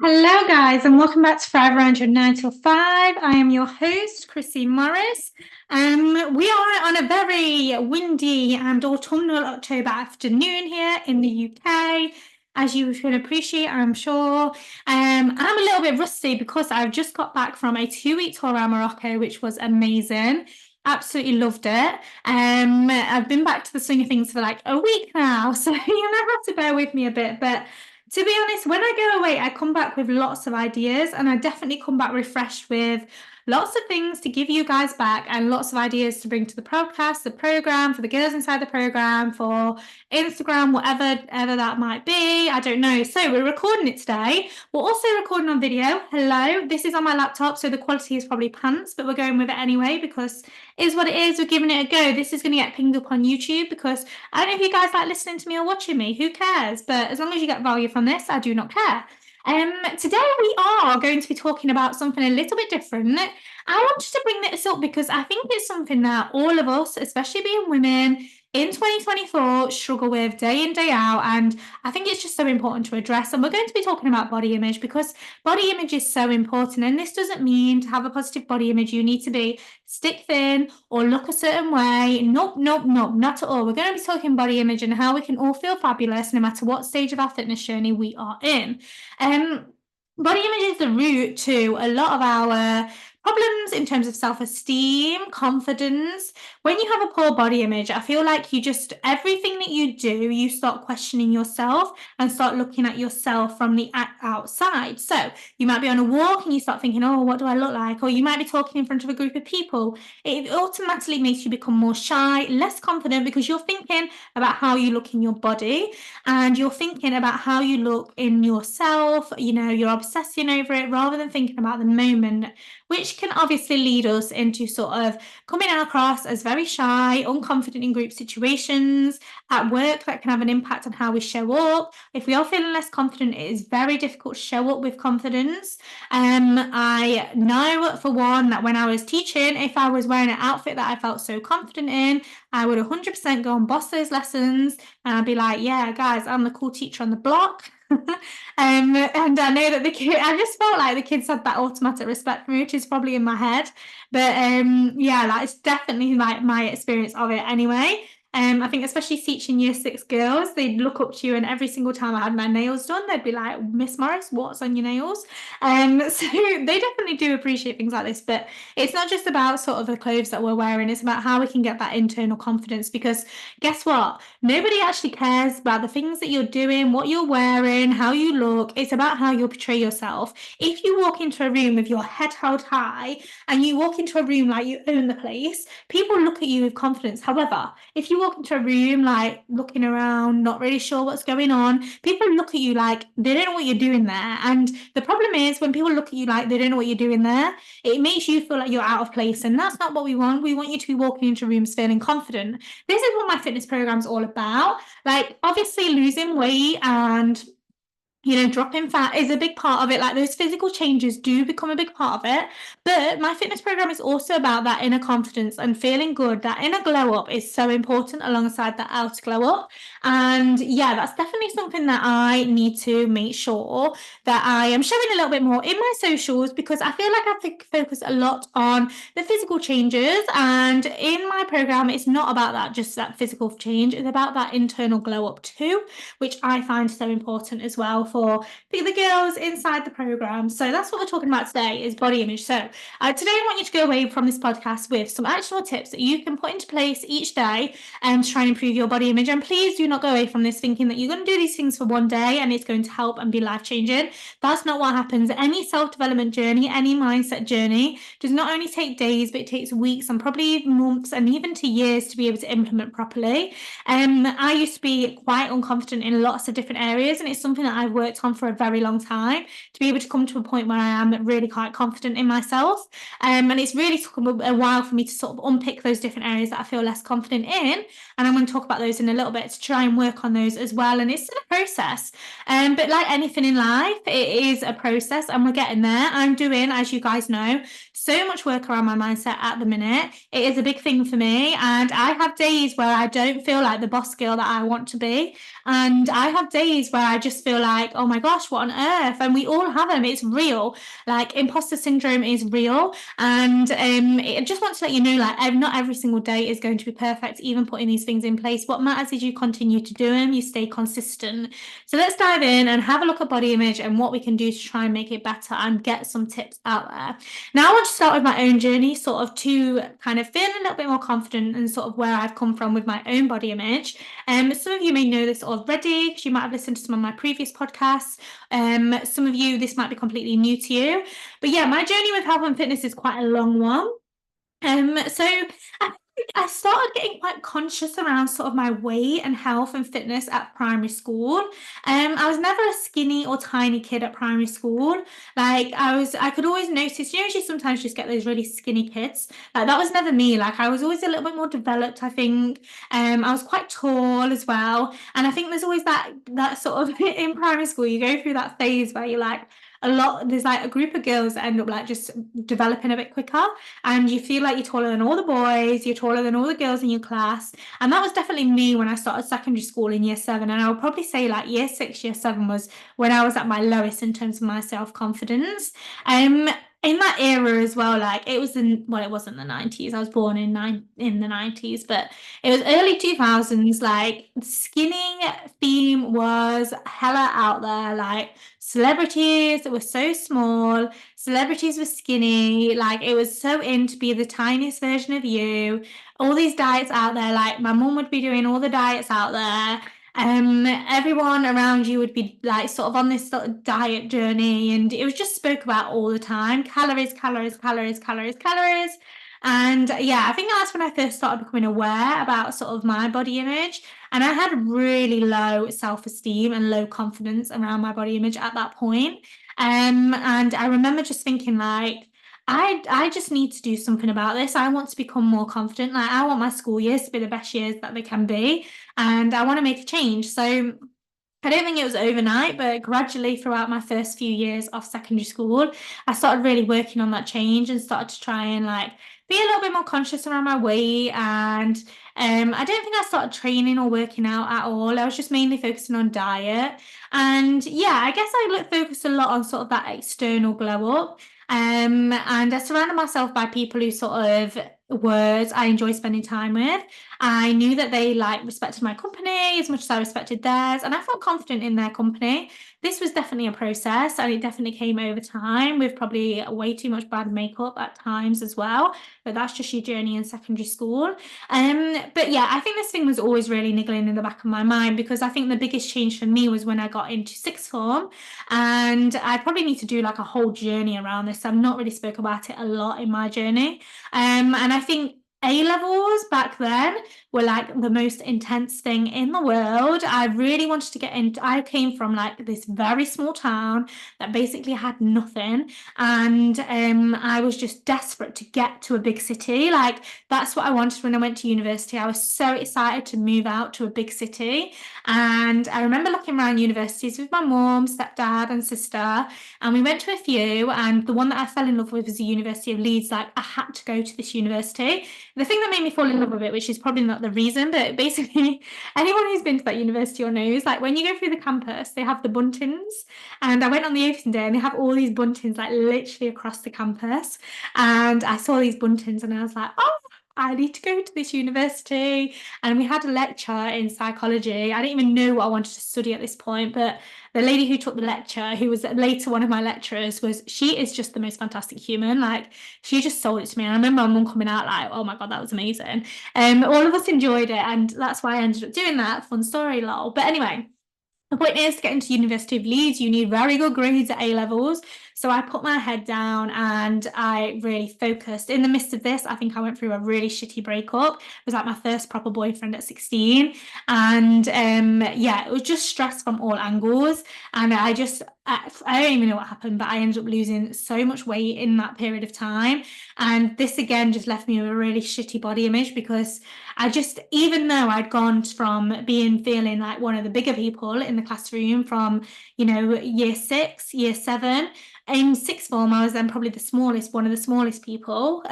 Hello, guys, and welcome back to Thrive Around Your 9 till 5. I am your host, Chrissy Morris. We are on a very windy and autumnal October afternoon here in the UK. As you can appreciate, I'm sure. I'm a little bit rusty because I've just got back from a 2-week tour around Morocco, which was amazing. Absolutely loved it. I've been back to the swing of things for like a week now, so you're gonna have to bear with me a bit, but to be honest, when I go away, I come back with lots of ideas, and I definitely come back refreshed with lots of things to give you guys back and lots of ideas to bring to the podcast, the program, for the girls inside the program, for Instagram, whatever that might be. I don't know. So we're recording it today. We're also recording on video. Hello. This is on my laptop, so the quality is probably pants, but we're going with it anyway because it is what it is. We're giving it a go. This is going to get pinged up on YouTube because I don't know if you guys like listening to me or watching me. Who cares? But as long as you get value from this, I do not care. Today we are going to be talking about something a little bit different. I wanted to bring this up because I think it's something that all of us, especially being women in 2024, struggle with day in, day out. And I think it's just so important to address. And we're going to be talking about body image because body image is so important. And this doesn't mean to have a positive body image, you need to be stick thin or look a certain way. Nope, not at all. We're going to be talking body image and how we can all feel fabulous no matter what stage of our fitness journey we are in. Body image is the root to a lot of our problems in terms of self-esteem, confidence. When you have a poor body image, I feel like everything that you do, you start questioning yourself and start looking at yourself from the outside. So you might be on a walk and you start thinking, oh, what do I look like? Or you might be talking in front of a group of people. It automatically makes you become more shy, less confident because you're thinking about how you look in your body and you're thinking about how you look in yourself. You're obsessing over it rather than thinking about the moment, which can obviously lead us into sort of coming across as very shy, unconfident in group situations, at work. That can have an impact on how we show up. If we are feeling less confident, it is very difficult to show up with confidence. I know for one that when I was teaching, if I was wearing an outfit that I felt so confident in, I would 100% go and boss those lessons and I'd be like, yeah, guys, I'm the cool teacher on the block. And I know that I just felt like the kids had that automatic respect for me, which is probably in my head. But yeah, that's definitely my experience of it anyway. I think especially teaching year 6 girls, they'd look up to you, and every single time I had my nails done, they'd be like, Miss Morris, what's on your nails? So they definitely do appreciate things like this, but it's not just about sort of the clothes that we're wearing, it's about how we can get that internal confidence, because guess what? Nobody actually cares about the things that you're doing, what you're wearing, how you look. It's about how you portray yourself. If you walk into a room with your head held high and you walk into a room like you own the place, people look at you with confidence. However, if you walk into a room like looking around, not really sure what's going on, people look at you like they don't know what you're doing there. And the problem is when people look at you like they don't know what you're doing there, it makes you feel like you're out of place. And that's not what we want. We want you to be walking into rooms feeling confident. This is what my fitness program is all about. Like, obviously, losing weight and dropping fat is a big part of it. Like, those physical changes do become a big part of it. But my fitness program is also about that inner confidence and feeling good. That inner glow up is so important alongside that outer glow up. And yeah, that's definitely something that I need to make sure that I am showing a little bit more in my socials, because I feel like I focus a lot on the physical changes. And in my program, it's not about that, just that physical change. It's about that internal glow up too, which I find so important as well for the girls inside the program. So that's what we're talking about today, is body image. So today I want you to go away from this podcast with some actionable tips that you can put into place each day and try and improve your body image. And please do not go away from this thinking that you're going to do these things for one day and it's going to help and be life-changing. That's not what happens. Any self-development journey, any mindset journey does not only take days, but it takes weeks and probably months and even to years to be able to implement properly. I used to be quite unconfident in lots of different areas, and it's something that I've worked on for a very long time to be able to come to a point where I am really quite confident in myself. And it's really took a while for me to sort of unpick those different areas that I feel less confident in. And I'm going to talk about those in a little bit to try and work on those as well. And it's still a process. But like anything in life, it is a process and we're getting there. I'm doing, as you guys know, so much work around my mindset at the minute. It is a big thing for me. And I have days where I don't feel like the boss girl that I want to be. And I have days where I just feel like like, oh my gosh, what on earth? And we all have them. It's real. Like, imposter syndrome is real. And I just want to let you know, like, not every single day is going to be perfect, even putting these things in place. What matters is you continue to do them, you stay consistent. So let's dive in and have a look at body image and what we can do to try and make it better and get some tips out there. Now I want to start with my own journey, sort of to kind of feel a little bit more confident and sort of where I've come from with my own body image. Some of you may know this already because you might have listened to some of my previous podcasts. Some of you, this might be completely new to you. But yeah, my journey with health and fitness is quite a long one. So I started getting quite conscious around sort of my weight and health and fitness at primary school. I was never a skinny or tiny kid at primary school. Like I could always notice, you sometimes just get those really skinny kids. Like that was never me. Like I was always a little bit more developed, I think. I was quite tall as well. And I think there's always that sort of in primary school, you go through that phase where you're like, there's like a group of girls that end up like just developing a bit quicker, and you feel like you're taller than all the boys, you're taller than all the girls in your class. And that was definitely me when I started secondary school in year 7. And I would probably say like year 6, year 7 was when I was at my lowest in terms of my self-confidence. In that era as well, like it wasn't the 90s. I was born in the 90s, but it was early 2000s. Like skinny theme was hella out there. Like celebrities were so small, celebrities were skinny. Like it was so in to be the tiniest version of you. All these diets out there. Like my mum would be doing all the diets out there. Everyone around you would be like sort of on this sort of diet journey, and it was just spoke about all the time. Calories, calories, calories, calories, calories. And yeah, I think that's when I first started becoming aware about sort of my body image. And I had really low self-esteem and low confidence around my body image at that point. And I remember just thinking like, I just need to do something about this. I want to become more confident. Like I want my school years to be the best years that they can be, and I want to make a change. So I don't think it was overnight, but gradually throughout my first few years of secondary school, I started really working on that change and started to try and like be a little bit more conscious around my weight. And I don't think I started training or working out at all. I was just mainly focusing on diet. And yeah, I guess I focused a lot on sort of that external glow up. And I surrounded myself by people who sort of words I enjoy spending time with. I knew that they like respected my company as much as I respected theirs, and I felt confident in their company. This was definitely a process, and it definitely came over time with probably way too much bad makeup at times as well. But that's just your journey in secondary school. But yeah, I think this thing was always really niggling in the back of my mind, because I think the biggest change for me was when I got into sixth form, and I probably need to do like a whole journey around this. I've not really spoke about it a lot in my journey. And I think A-levels back then were like the most intense thing in the world. I really wanted to get into, I came from like this very small town that basically had nothing. And I was just desperate to get to a big city. Like that's what I wanted when I went to university. I was so excited to move out to a big city. And I remember looking around universities with my mom, stepdad, and sister. And we went to a few. And the one that I fell in love with was the University of Leeds. Like I had to go to this university. The thing that made me fall in love with it, which is probably not the reason, but basically anyone who's been to that university or knows, like when you go through the campus, they have the buntings. And I went on the opening day and they have all these buntings like literally across the campus. And I saw these buntings and I was like, oh, I need to go to this university. And we had a lecture in psychology. I didn't even know what I wanted to study at this point, but the lady who took the lecture, who was later one of my lecturers, she is just the most fantastic human. Like she just sold it to me. And I remember my mum coming out like, oh my God, that was amazing. All of us enjoyed it. And that's why I ended up doing that. Fun story, lol. But anyway, the point is, to get into University of Leeds, you need very good grades at A-levels. So I put my head down and I really focused. In the midst of this, I think I went through a really shitty breakup. It was like my first proper boyfriend at 16. And yeah, it was just stress from all angles. And I don't even know what happened, but I ended up losing so much weight in that period of time. And this again just left me with a really shitty body image, because I just, even though I'd gone from feeling like one of the bigger people in the classroom from, year 6, year 7, in sixth form, I was then probably one of the smallest people.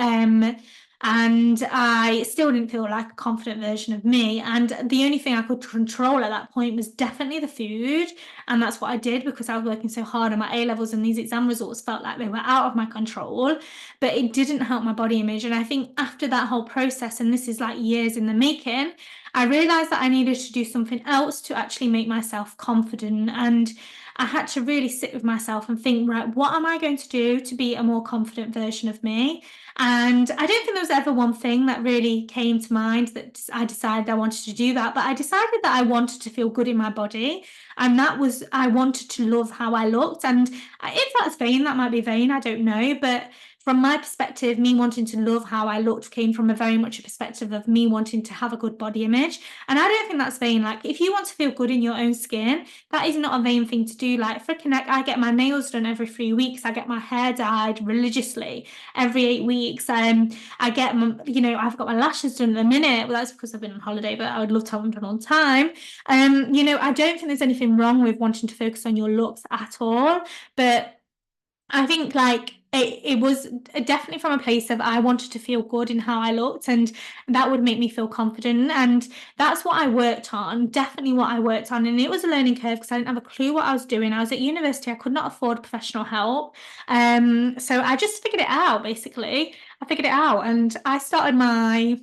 and I still didn't feel like a confident version of me. And the only thing I could control at that point was definitely the food. And that's what I did because I was working so hard on my A levels, and these exam results felt like they were out of my control, but it didn't help my body image. And I think after that whole process, and this is like years in the making, I realized that I needed to do something else to actually make myself confident. And I had to really sit with myself and think, right, what am I going to do to be a more confident version of me? And I don't think there was ever one thing that really came to mind that I decided I wanted to do that, but I decided that I wanted to feel good in my body. And that was, I wanted to love how I looked. And if that's vain, that might be vain, I don't know. But from my perspective, me wanting to love how I looked came from a very much a perspective of me wanting to have a good body image. And I don't think that's vain. Like, if you want to feel good in your own skin, that is not a vain thing to do. Like, freaking heck, I get my nails done every 3 weeks. I get my hair dyed religiously every 8 weeks. I get my, I've got my lashes done in a minute. Well, that's because I've been on holiday, but I would love to have them done on time. I don't think there's anything wrong with wanting to focus on your looks at all, but I think like it was definitely from a place of I wanted to feel good in how I looked, and that would make me feel confident. And that's what I worked on, definitely what I worked on. And it was a learning curve because I didn't have a clue what I was doing. I was at university, I could not afford professional help. So I just figured it out basically. I figured it out, and I started my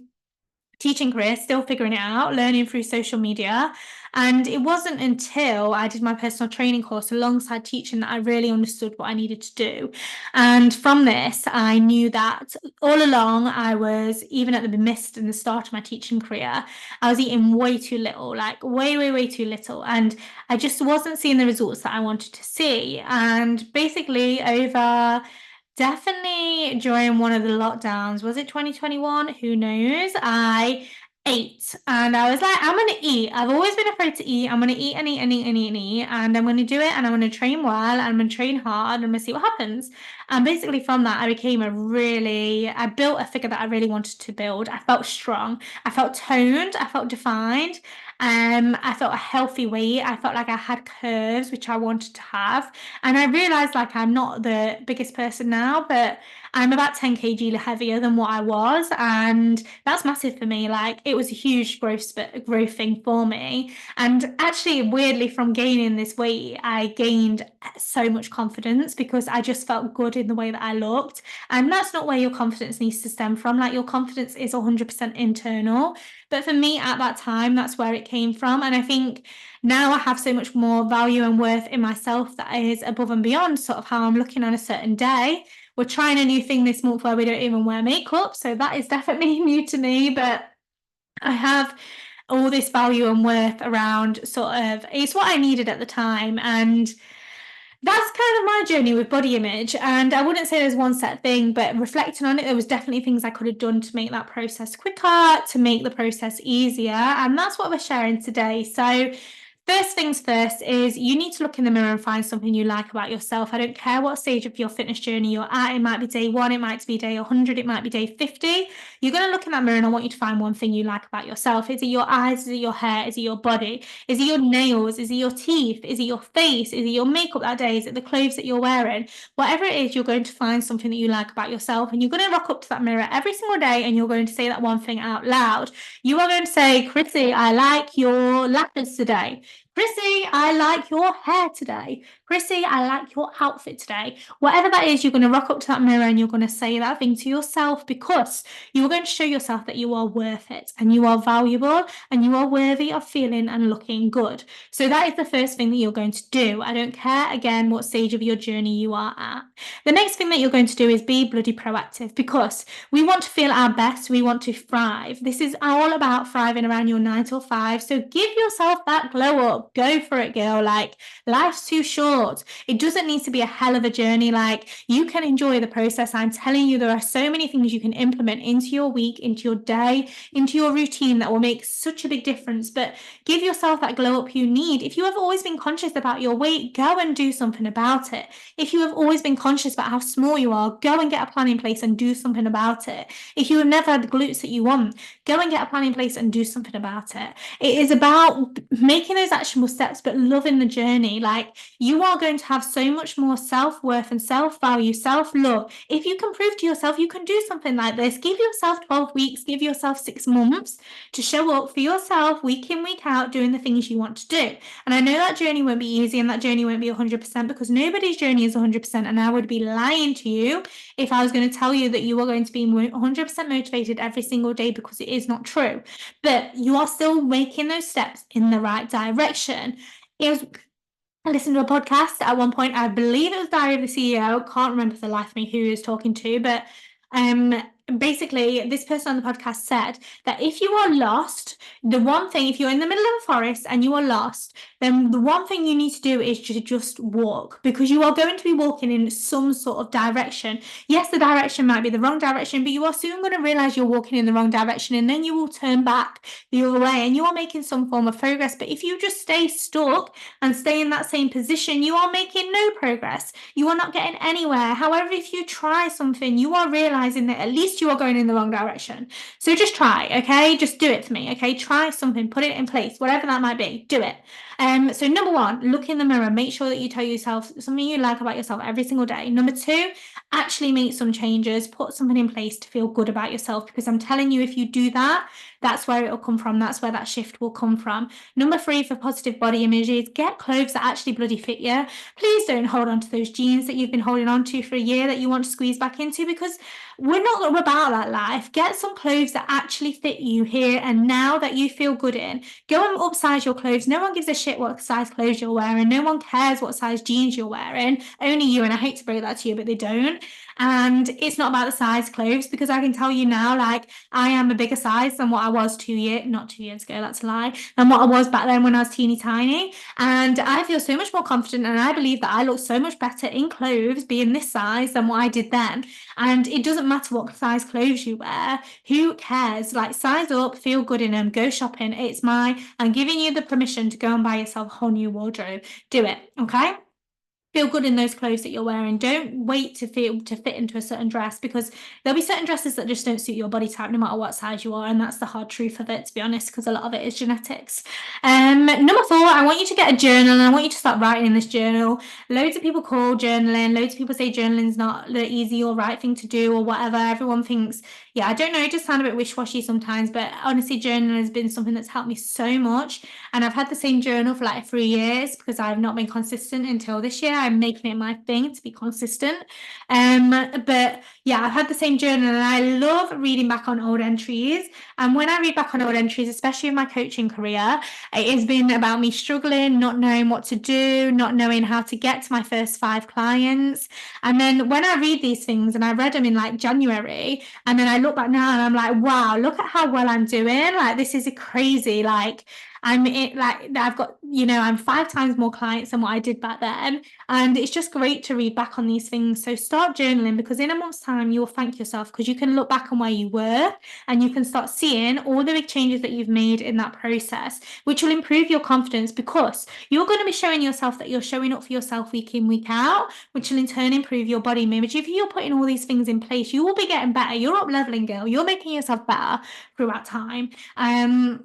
teaching career, still figuring it out, learning through social media. And it wasn't until I did my personal training course alongside teaching that I really understood what I needed to do. And from this, I knew that all along I was, even at the mist in the start of my teaching career, I was eating way too little, like way, way, way too little. And I just wasn't seeing the results that I wanted to see. And basically, over definitely during one of the lockdowns, was it 2021? Who knows? I ate and I was like, I'm gonna eat. I've always been afraid to eat. I'm gonna eat and eat and eat and eat and eat. And I'm gonna do it, and I'm gonna train well, and I'm gonna train hard, and I'm gonna see what happens. And basically from that, I built a figure that I really wanted to build. I felt strong, I felt toned, I felt defined. I felt a healthy weight. I felt like I had curves, which I wanted to have. And I realized like I'm not the biggest person now, but I'm about 10 kg heavier than what I was. And that's massive for me. Like, it was a huge growth thing for me. And actually, weirdly, from gaining this weight, I gained so much confidence because I just felt good in the way that I looked. And that's not where your confidence needs to stem from. Like, your confidence is 100% internal. But for me at that time, that's where it came from. And I think now I have so much more value and worth in myself that is above and beyond sort of how I'm looking on a certain day. We're trying a new thing this month where we don't even wear makeup, so that is definitely new to me, but I have all this value and worth around sort of, it's what I needed at the time. And that's kind of my journey with body image. And I wouldn't say there's one set thing, but reflecting on it, there was definitely things I could have done to make that process quicker, to make the process easier. And that's what we're sharing today. So first things first is you need to look in the mirror and find something you like about yourself. I don't care what stage of your fitness journey you're at. It might be day 1, it might be day 100, it might be day 50. You're going to look in that mirror and I want you to find one thing you like about yourself. Is it your eyes? Is it your hair? Is it your body? Is it your nails? Is it your teeth? Is it your face? Is it your makeup that day? Is it the clothes that you're wearing? Whatever it is, you're going to find something that you like about yourself, and you're going to rock up to that mirror every single day and you're going to say that one thing out loud. You are going to say, Chrissy, I like your lashes today. Chrissy, I like your hair today. Chrissy, I like your outfit today. Whatever that is, you're going to rock up to that mirror and you're going to say that thing to yourself, because you are going to show yourself that you are worth it and you are valuable and you are worthy of feeling and looking good. So that is the first thing that you're going to do. I don't care, again, what stage of your journey you are at. The next thing that you're going to do is be bloody proactive, because we want to feel our best. We want to thrive. This is all about thriving around your 9 till 5. So give yourself that glow up. Go for it, girl. Like, life's too short. It doesn't need to be a hell of a journey. Like, you can enjoy the process. I'm telling you, there are so many things you can implement into your week, into your day, into your routine that will make such a big difference. But give yourself that glow up you need. If you have always been conscious about your weight, go and do something about it. If you have always been conscious about how small you are, go and get a plan in place and do something about it. If you have never had the glutes that you want, go and get a plan in place and do something about it. It is about making those actions actionable steps, but loving the journey. Like, you are going to have so much more self-worth and self-value, self-love. If you can prove to yourself you can do something like this, give yourself 12 weeks, give yourself 6 months to show up for yourself week in, week out, doing the things you want to do. And I know that journey won't be easy and that journey won't be 100% because nobody's journey is 100%. And I would be lying to you if I was going to tell you that you are going to be 100% motivated every single day, because it is not true. But you are still making those steps in the right direction. I listened to a podcast at one point, I believe it was Diary of the CEO, can't remember for the life of me who he was talking to, but basically this person on the podcast said that if you are lost, the one thing, if you're in the middle of a forest and you are lost, then the one thing you need to do is just walk, because you are going to be walking in some sort of direction. Yes, the direction might be the wrong direction, but you are soon going to realize you're walking in the wrong direction, and then you will turn back the other way and you are making some form of progress. But if you just stay stuck and stay in that same position, you are making no progress. You are not getting anywhere. However, if you try something, you are realizing that at least you are going in the wrong direction. So just try, okay? Just do it for me, okay? Try something, put it in place, whatever that might be, do it. So number 1, look in the mirror, make sure that you tell yourself something you like about yourself every single day. Number 2, actually make some changes, put something in place to feel good about yourself, because I'm telling you, if you do that, that's where it'll come from. That's where that shift will come from. Number 3 for positive body image is get clothes that actually bloody fit you. Please don't hold on to those jeans that you've been holding on to for a year that you want to squeeze back into, because we're not about that life. Get some clothes that actually fit you here and now, that you feel good in. Go and upsize your clothes. No one gives a shit what size clothes you're wearing. No one cares what size jeans you're wearing. Only you, and I hate to break that to you, but they don't. And it's not about the size clothes, because I can tell you now, like, I am a bigger size than what I was not 2 years ago, that's a lie, than what I was back then when I was teeny tiny. And I feel so much more confident, and I believe that I look so much better in clothes being this size than what I did then. And it doesn't matter what size clothes you wear, who cares? Like, size up, feel good in them, go shopping. I'm giving you the permission to go and buy yourself a whole new wardrobe. Do it, okay? Feel good in those clothes that you're wearing. Don't wait to fit into a certain dress, because there'll be certain dresses that just don't suit your body type no matter what size you are, and that's the hard truth of it, to be honest, because a lot of it is genetics. Number 4, I want you to get a journal, and I want you to start writing in this journal. Loads of people call journaling, loads of people say journaling's not the easy or right thing to do or whatever. Everyone thinks, yeah, I don't know, it just sounds a bit wishy-washy sometimes, but honestly, journaling has been something that's helped me so much. And I've had the same journal for like 3 years because I've not been consistent until this year. I'm making it my thing to be consistent. But yeah, I've had the same journal, and I love reading back on old entries. And when I read back on old entries, especially in my coaching career, it has been about me struggling, not knowing what to do, not knowing how to get to my first 5 clients. And then when I read these things, and I read them in like January, and then I look back now and I'm like, wow, look at how well I'm doing. Like, this is crazy. Like, I've got, I'm 5 times more clients than what I did back then. And it's just great to read back on these things. So start journaling, because in a month's time, you'll thank yourself, because you can look back on where you were and you can start seeing all the big changes that you've made in that process, which will improve your confidence, because you're going to be showing yourself that you're showing up for yourself week in, week out, which will in turn improve your body image. If you're putting all these things in place, you will be getting better. You're up leveling, girl. You're making yourself better throughout time. And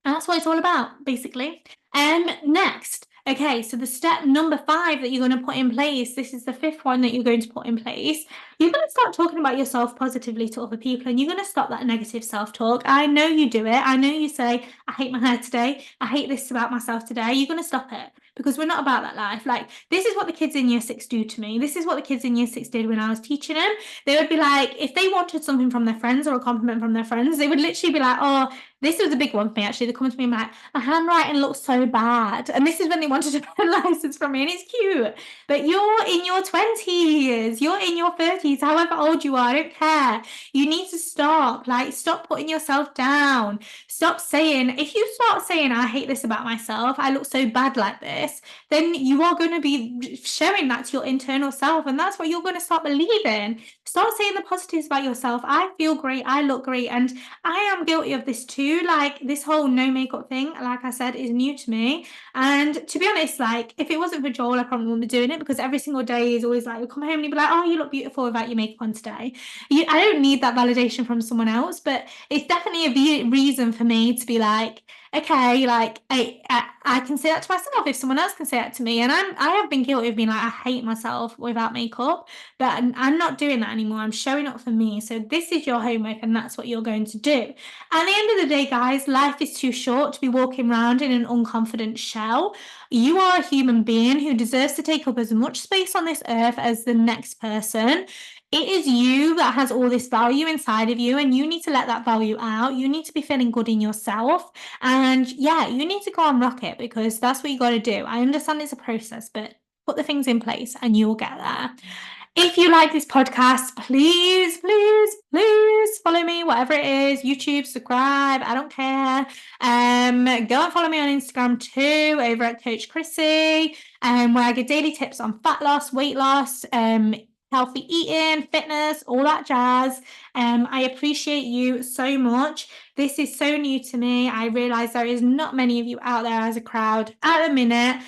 that's what it's all about, basically. Next, okay, so the step number 5 that you're going to put in place, this is the 5th one that you're going to put in place. You're going to start talking about yourself positively to other people, and you're going to stop that negative self-talk. I know you do it. I know you say, I hate my hair today. I hate this about myself today. You're going to stop it, because we're not about that life. Like, this is what the kids in year 6 do to me. This is what the kids in year 6 did when I was teaching them. They would be like, if they wanted something from their friends or a compliment from their friends, they would literally be like, oh, this was a big one for me, actually. They come to me and like, my handwriting looks so bad. And this is when they wanted to put a license from me, and it's cute. But you're in your 20s, you're in your 30s, however old you are, I don't care. You need to stop. Like, stop putting yourself down. Stop saying, if you start saying, I hate this about myself, I look so bad like this, then you are going to be showing that to your internal self. And that's what you're going to start believing. Start saying the positives about yourself. I feel great. I look great. And I am guilty of this too. Like, this whole no makeup thing, like I said, is new to me. And to be honest, like, if it wasn't for Joel, I probably wouldn't be doing it, because every single day is always like, you'll come home and you'll be like, oh, you look beautiful without your makeup on today. I don't need that validation from someone else, but it's definitely a reason for me to be like, okay, like I can say that to myself if someone else can say that to me. And I have been guilty of being like, I hate myself without makeup, but I'm not doing that anymore. I'm showing up for me. So this is your homework, and that's what you're going to do. At the end of the day, guys, life is too short to be walking around in an unconfident shell. You are a human being who deserves to take up as much space on this earth as the next person. It is you that has all this value inside of you, and you need to let that value out. You need to be feeling good in yourself. And yeah, you need to go and rock it, because that's what you got to do. I understand it's a process, but put the things in place and you will get there. If you like this podcast, please, please, please follow me, whatever it is, YouTube, subscribe, I don't care. Go and follow me on Instagram too, over at Coach Chrissy, where I give daily tips on fat loss, weight loss, healthy eating, fitness, all that jazz. I appreciate you so much. This is so new to me. I realize there is not many of you out there as a crowd at the minute.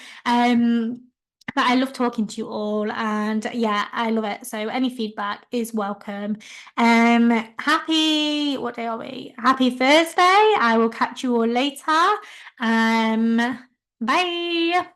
But I love talking to you all, and yeah, I love it. So any feedback is welcome. What day are we? Happy Thursday. I will catch you all later. Bye.